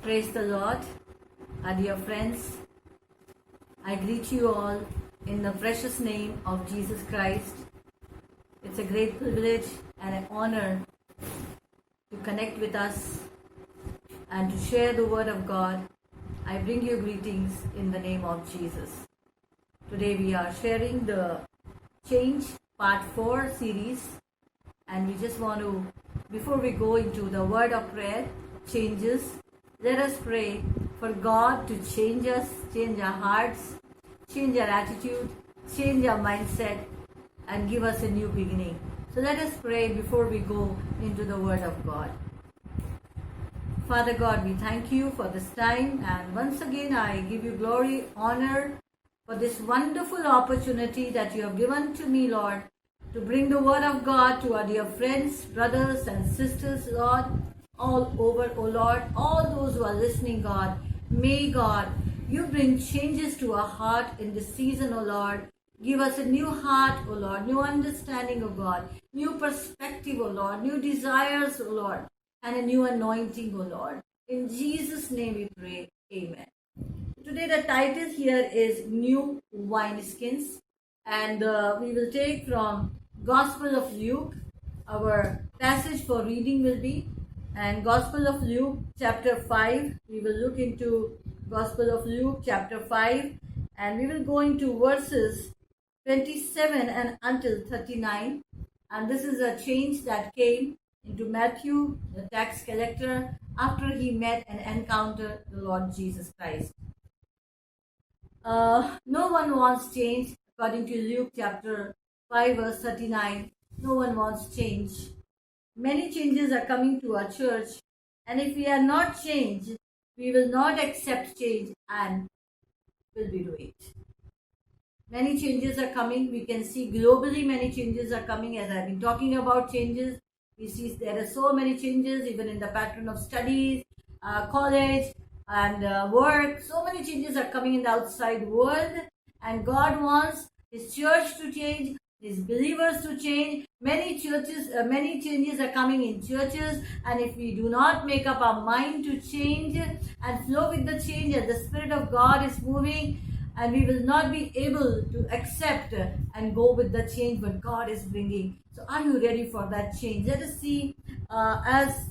Praise the Lord, our dear friends. I greet you all in the precious name of Jesus Christ. It's a great privilege and an honor to connect with us and to share the Word of God. I bring you greetings in the name of Jesus. Today we are sharing the Change Part 4 series, and we just want to, before we go into the word of prayer, changes, let us pray for God to change us, change our hearts, change our attitude, change our mindset, and give us a new beginning. So let us pray before we go into the word of God. Father God, we thank you for this time, and once again I give you glory, honor for this wonderful opportunity that you have given to me, Lord, to bring the word of God to our dear friends, brothers and sisters, Lord, all over, oh Lord, all those who are listening, God. May God, you bring changes to our heart in this season, oh Lord. Give us a new heart, oh Lord, new understanding, oh God, new perspective, oh Lord, new desires, oh Lord, and a new anointing, oh Lord. In Jesus' name we pray. Amen. Today the title here is New Wineskins, and we will take from Gospel of Luke. Our passage for reading will be and Gospel of Luke chapter 5. We will look into Gospel of Luke chapter 5, and we will go into verses 27 and until 39. And this is a change that came into Matthew, the tax collector, after he met and encountered the Lord Jesus Christ. No one wants change, according to Luke chapter 5 verse 39. No one wants change. Many changes are coming to our church, and if we are not changed, we will not accept change and will be doing it. Many changes are coming. We can see globally many changes are coming. As I've been talking about changes, we see there are so many changes even in the pattern of studies, college, and work. So many changes are coming in the outside world, and God wants His church to change, His believers to change. Many changes are coming in churches, and if we do not make up our mind to change and flow with the change as the Spirit of God is moving, and we will not be able to accept and go with the change what God is bringing. So are you ready for that change? Let us see as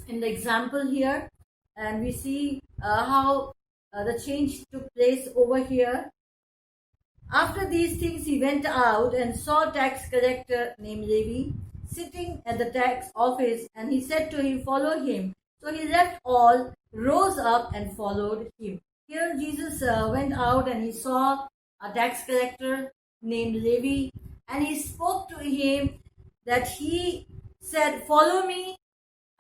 in the example here, and we see how the change took place over here. After these things he went out and saw a tax collector named Levi sitting at the tax office, and he said to him, "Follow him." So he left all, rose up and followed him. Here Jesus went out and he saw a tax collector named Levi, and he spoke to him that he said, "Follow me."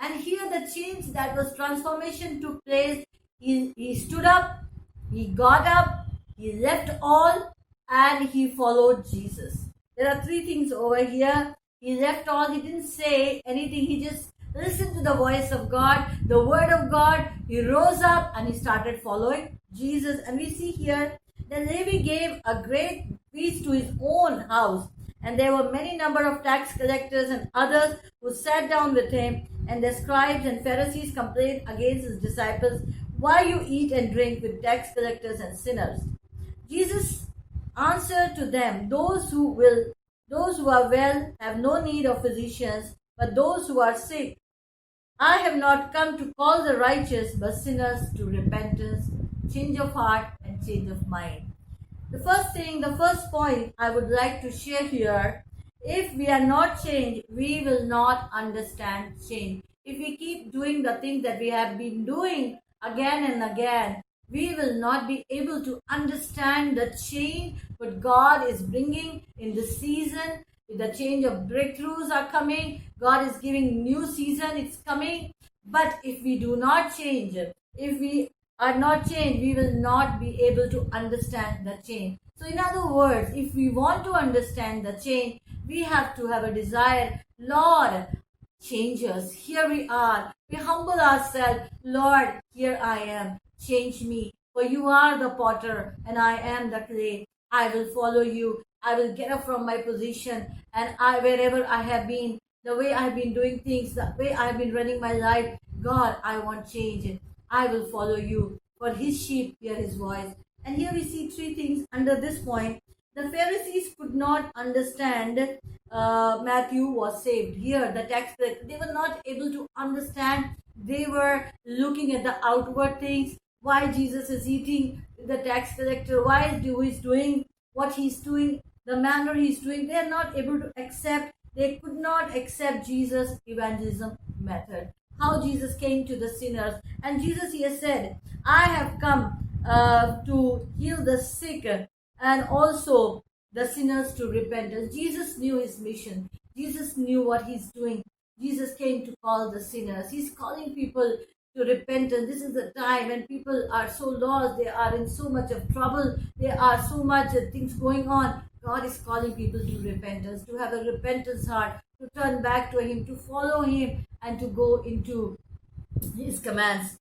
And here the change, that was transformation, took place. He stood up, he got up, he left all, and he followed Jesus. There are three things over here. He left all, he didn't say anything, he just listened to the voice of God, the word of God. He rose up and he started following Jesus. And we see here that Levi gave a great feast to his own house, and there were many number of tax collectors and others who sat down with him, and the scribes and Pharisees complained against his disciples, "Why you eat and drink with tax collectors and sinners?" Jesus answered to them, those who are well have no need of physicians, but those who are sick. I have not come to call the righteous, but sinners to repentance, change of heart, and change of mind. The first point I would like to share here, if we are not changed, we will not understand change. If we keep doing the things that we have been doing again and again, we will not be able to understand the change what God is bringing in this season. The change of breakthroughs are coming. God is giving new season, it's coming. But if we do not change, if we are not changed, we will not be able to understand the change. So in other words, if we want to understand the change, we have to have a desire, Lord, change us. Here we are. We humble ourselves. Lord, here I am. Change me. For you are the potter and I am the clay. I will follow you. I will get up from my position, and wherever I have been, the way I have been doing things, the way I have been running my life, God, I want change. I will follow you, for his sheep hear his voice. And here we see three things under this point. The Pharisees could not understand Matthew was saved. Here, the text, they were not able to understand. They were looking at the outward things. Why Jesus is eating the tax collector, why he's doing what he's doing, the manner he's doing. They are not able to accept. They could not accept Jesus' evangelism method. How Jesus came to the sinners. And Jesus here said, I have come to heal the sick and also the sinners to repentance. Jesus knew his mission. Jesus knew what he's doing. Jesus came to call the sinners. He's calling people to repentance. This is the time when people are so lost. They are in so much of trouble. There are so much things going on. God is calling people to repentance, to have a repentance heart, to turn back to him, to follow him, and to go into his commands.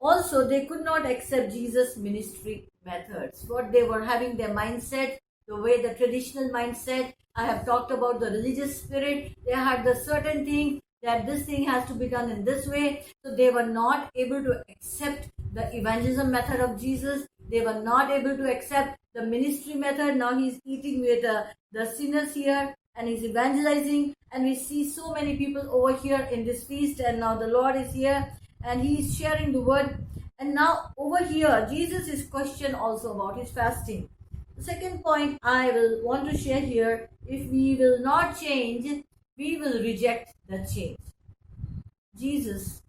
Also, they could not accept Jesus' ministry methods. What they were having their mindset, the way the traditional mindset. I have talked about the religious spirit. They had the certain thing that this thing has to be done in this way. So they were not able to accept the evangelism method of Jesus. They were not able to accept the ministry method. Now he's eating with the sinners here and he's evangelizing. And we see so many people over here in this feast. And now the Lord is here and he is sharing the word. And now over here, Jesus is questioned also about his fasting. The second point I will want to share here, if we will not change, we will reject the change. Jesus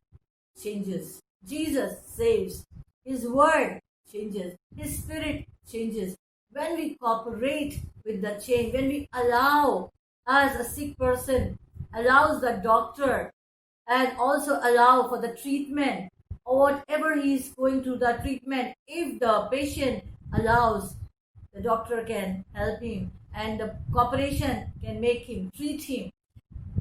changes. Jesus saves. His word changes. His spirit changes. When we cooperate with the change, when we allow, as a sick person allows the doctor and also allow for the treatment or whatever he is going through the treatment, if the patient allows, the doctor can help him and the cooperation can make him treat him.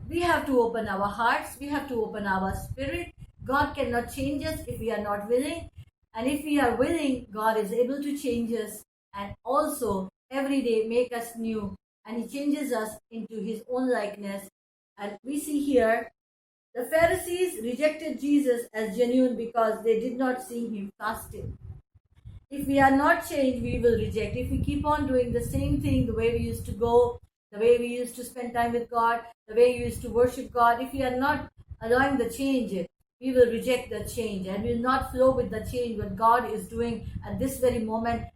We have to open our hearts, we have to open our spirit. God cannot change us if we are not willing, and if we are willing, God is able to change us and also every day make us new, and he changes us into his own likeness. And we see here the Pharisees rejected Jesus as genuine because they did not see him fasting. If we are not changed, we will reject. If we keep on doing the same thing, the way we used to go, the way we used to spend time with God, the way we used to worship God, if we are not allowing the change, we will reject the change and will not flow with the change what God is doing at this very moment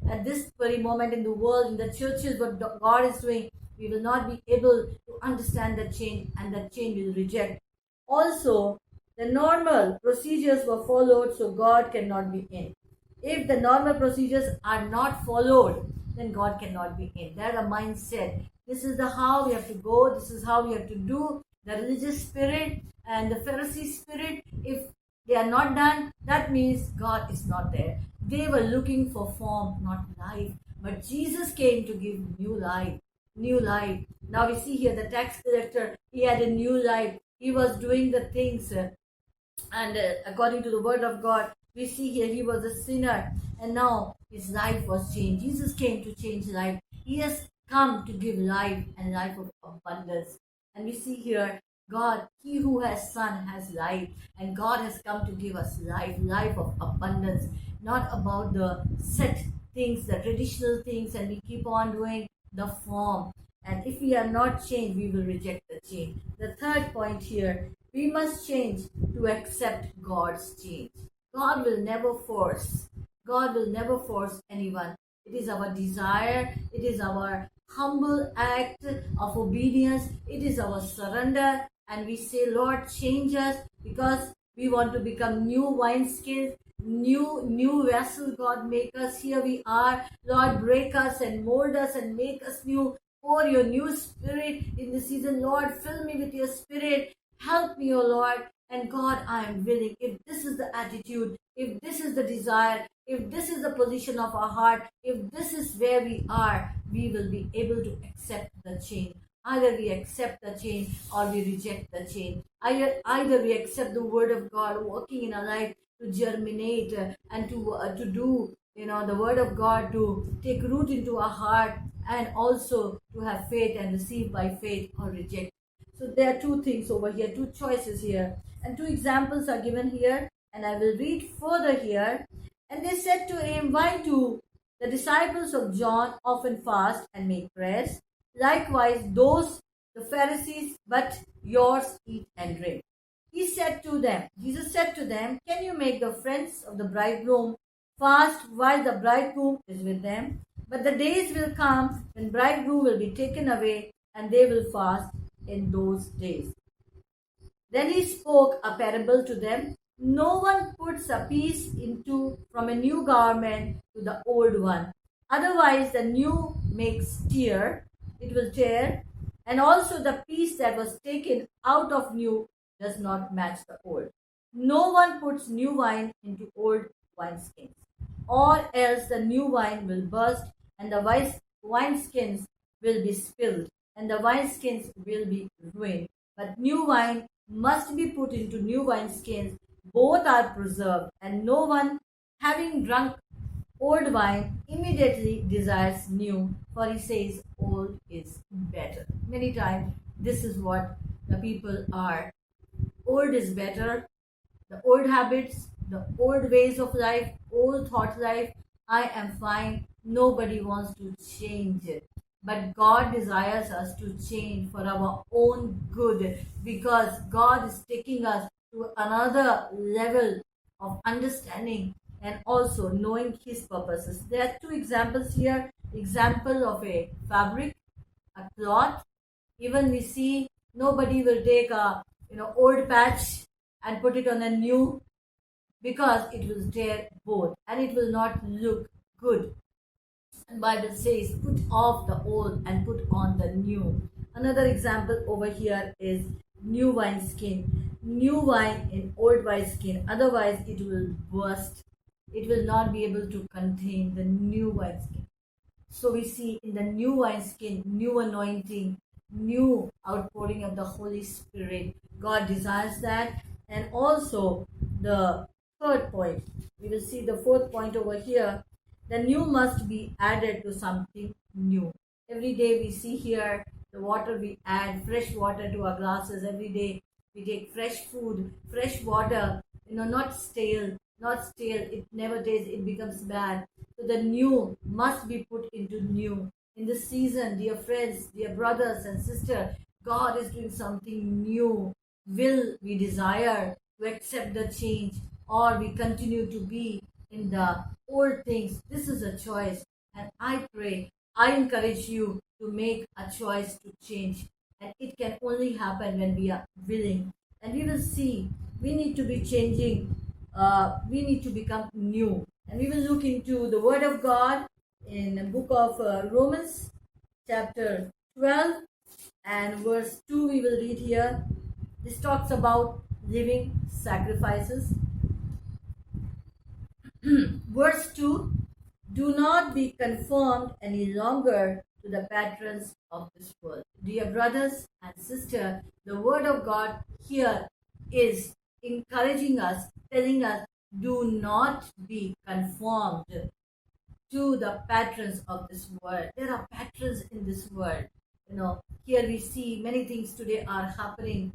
in the world, in the churches, what God is doing. We will not be able to understand the change, and that change will reject. Also, the normal procedures were followed, so God cannot be in. If the normal procedures are not followed, then God cannot be in. That a mindset. This is the how we have to go. This is how we have to do. The religious spirit and the Pharisee spirit, if they are not done, that means God is not there. They were looking for form, not life. But Jesus came to give new life. New life. Now we see here the tax collector, he had a new life. He was doing the things and according to the word of God, we see here he was a sinner and now his life was changed. Jesus came to change life. He has come to give life and life of abundance. And we see here God, he who has son has life, and God has come to give us life, life of abundance, not about the set things, the traditional things, and we keep on doing the form. And if we are not changed, we will reject the change. The third point here, we must change to accept God's change. God will never force. God will never force anyone. It is our desire. It is our humble act of obedience. It is our surrender. And we say, Lord, change us because we want to become new wineskins, new vessels. God, make us. Here we are. Lord, break us and mold us and make us new. Pour your new spirit in the season. Lord, fill me with your spirit. Help me, O Lord. And God, I am willing. If this is the attitude, if this is the desire, if this is the position of our heart, if this is where we are, we will be able to accept the change. Either we accept the change or we reject the change. Either we accept the word of God working in our life to germinate and to do, the word of God to take root into our heart, and also to have faith and receive by faith or reject. So there are two things over here, two choices here, and two examples are given here. And I will read further here. And they said to him, why do the disciples of John often fast and make prayers? Likewise, those the Pharisees, but yours eat and drink. He said to them, Jesus said to them, can you make the friends of the bridegroom fast while the bridegroom is with them? But the days will come when bridegroom will be taken away, and they will fast in those days. Then he spoke a parable to them. No one puts a piece into from a new garment to the old one. Otherwise the new makes tear, it will tear, and also the piece that was taken out of new does not match the old. No one puts new wine into old wineskins, or else the new wine will burst, and the wineskins will be spilled, and the wineskins will be ruined. But new wine must be put into new wineskins. Both are preserved, and no one, having drunk old wine, immediately desires new, for he says, old is better. Many times, this is what the people are. Old is better. The old habits, the old ways of life, old thought life, I am fine. Nobody wants to change it. But God desires us to change for our own good, because God is taking us to another level of understanding and also knowing His purposes. There are two examples here. Example of a fabric, a cloth. Even we see nobody will take a old patch and put it on a new, because it will tear both and it will not look good. And Bible says, put off the old and put on the new. Another example over here is new wine skin. New wine in old wine skin, otherwise it will burst. It will not be able to contain the new wine skin. So we see in the new wine skin, new anointing, new outpouring of the Holy Spirit. God desires that. And also the third point, we will see the fourth point over here. The new must be added to something new. Every day we see here the water, we add fresh water to our glasses. Every day we take fresh food, fresh water, not stale, it never tastes, it becomes bad. So the new must be put into new. In this season, dear friends, dear brothers and sisters, God is doing something new. Will we desire to accept the change, or we continue to be in the old things? This is a choice, and I pray, I encourage you to make a choice to change, and it can only happen when we are willing. And we will see, we need to be changing, we need to become new. And we will look into the Word of God in the book of Romans chapter 12 and verse 2. We will read here. This talks about living sacrifices. Verse 2, do not be conformed any longer to the patterns of this world. Dear brothers and sisters, the Word of God here is encouraging us, telling us, do not be conformed to the patterns of this world. There are patterns in this world. Here we see many things today are happening.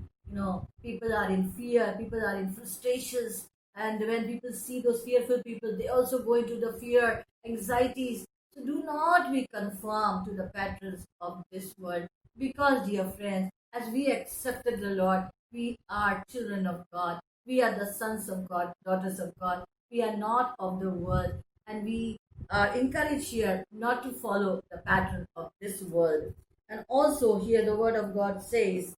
People are in fear, people are in frustrations, and when people see those fearful people, they also go into the fear, anxieties. So do not be conformed to the patterns of this world, because, dear friends, as we accepted the Lord, we are children of God. We are the sons of God, daughters of God. We are not of the world, and we are encouraged here not to follow the pattern of this world. And also here the Word of God says,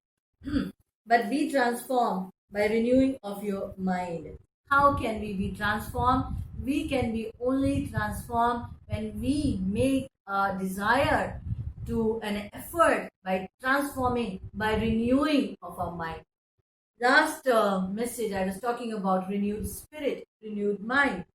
but be transformed by renewing of your mind. How can we be transformed? We can be only transformed when we make a desire to an effort by transforming, by renewing of our mind. Last message I was talking about renewed spirit, renewed mind.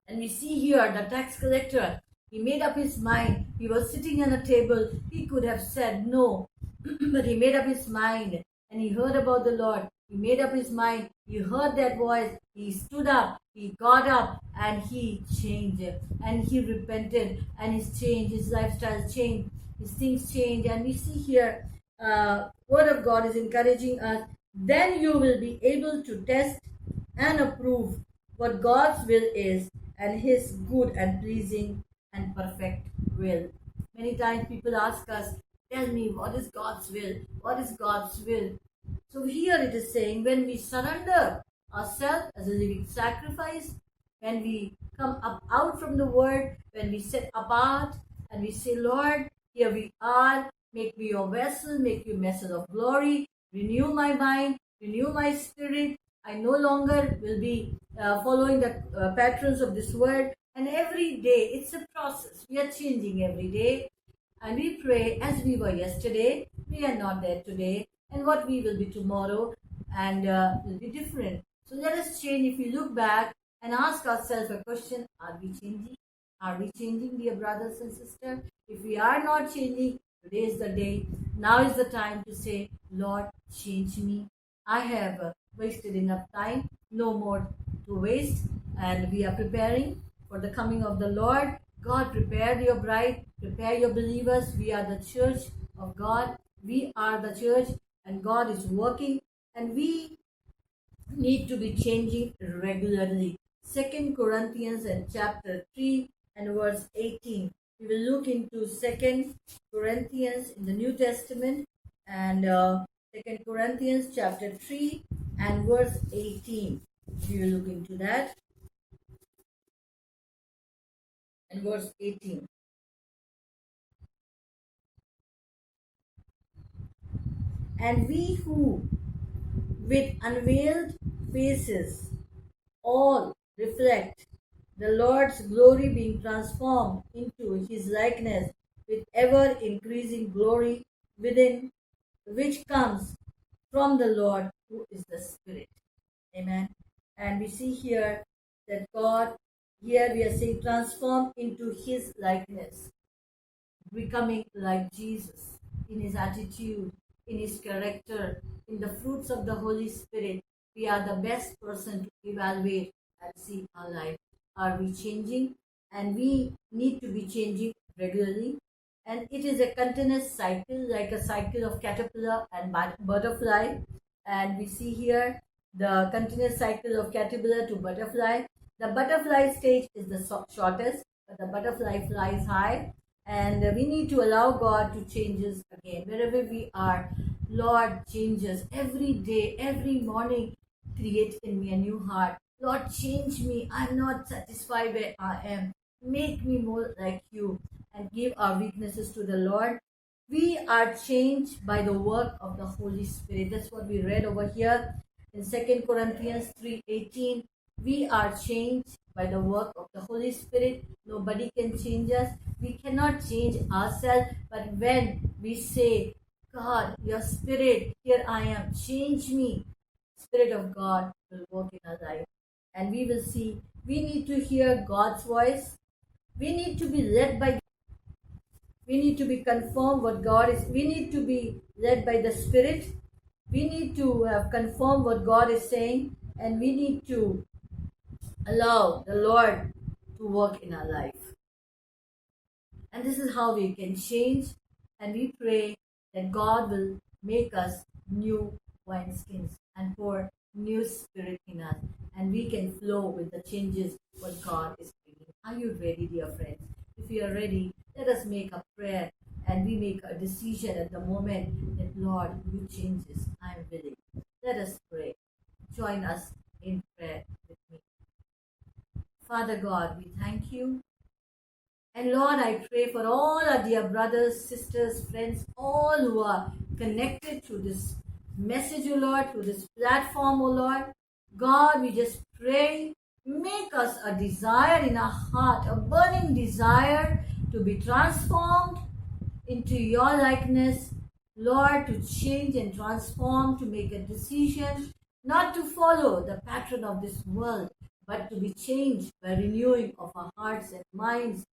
And we see here the tax collector, he made up his mind. He was sitting on a table. He could have said no, but he made up his mind, and he heard about the Lord. He made up his mind. He heard that voice. He stood up. He got up, and he changed. And he repented, and his lifestyle changed. His things changed. And we see here, Word of God is encouraging us. Then you will be able to test and approve what God's will is and His good and pleasing and perfect will. Many times people ask us, tell me, what is God's will? What is God's will? So here it is saying, when we surrender ourselves as a living sacrifice, when we come up out from the word, when we set apart and we say, Lord, here we are, make me your vessel, make you vessel of glory, renew my mind, renew my spirit. I no longer will be following the patterns of this world. And every day, it's a process. We are changing every day. And we pray as we were yesterday, we are not there today. And what we will be tomorrow and will be different. So let us change. If we look back and ask ourselves a question, are we changing? Are we changing, dear brothers and sisters? If we are not changing, today is the day. Now is the time to say, Lord, change me. I have wasted enough time, no more to waste, and we are preparing for the coming of the Lord. God, prepare your bride, prepare your believers. We are the church of God. We are the church, and God is working, and we need to be changing regularly. Second Corinthians and chapter 3 and verse 18. We will look into Second Corinthians in the New Testament and Second Corinthians chapter 3 and verse 18. We will look into that. And verse 18. And we who with unveiled faces all reflect the Lord's glory, being transformed into his likeness with ever increasing glory, within which comes from the Lord, who is the Spirit. Amen. And we see here that God, here we are saying, transformed into his likeness, becoming like Jesus in his attitude, in his character, in the fruits of the Holy Spirit. We are the best person to evaluate and see our life. Are we changing? And we need to be changing regularly. And it is a continuous cycle, like a cycle of caterpillar and butterfly. And we see here the continuous cycle of caterpillar to butterfly. The butterfly stage is the shortest, but the butterfly flies high. And we need to allow God to change us again. Wherever we are, Lord, change us every day, every morning. Create in me a new heart. Lord, change me. I'm not satisfied where I am. Make me more like you and give our weaknesses to the Lord. We are changed by the work of the Holy Spirit. That's what we read over here in 2 Corinthians 3:18. We are changed by the work of the Holy Spirit. Nobody can change us. We cannot change ourselves. But when we say, God, your Spirit, here I am, change me, Spirit of God will work in our life. And we will see, we need to hear God's voice. We need to be led by, we need to be confirmed what God is. We need to be led by the Spirit. We need to have confirmed what God is saying. And we need to allow the Lord to work in our life. And this is how we can change. And we pray that God will make us new wineskins and pour new spirit in us. And we can flow with the changes what God is bringing. Are you ready, dear friends? If you are ready, let us make a prayer and we make a decision at the moment that, Lord, you change this. I am willing. Let us pray. Join us in prayer with me. Father God, we thank you. And Lord, I pray for all our dear brothers, sisters, friends, all who are connected through this message, O Lord, through this platform, O Lord. God, we just pray, make us a desire in our heart, a burning desire to be transformed into your likeness, Lord, to change and transform, to make a decision, not to follow the pattern of this world, but to be changed by renewing of our hearts and minds,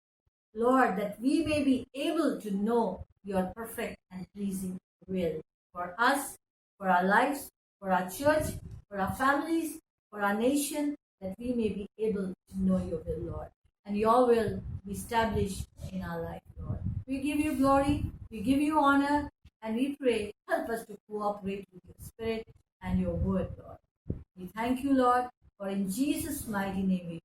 Lord, that we may be able to know your perfect and pleasing will for us, for our lives, for our church, for our families, for our nation, that we may be able to know your will, Lord. And your will be established in our life, Lord. We give you glory, we give you honor, and we pray, help us to cooperate with your Spirit and your word, Lord. We thank you, Lord. For in Jesus' mighty name we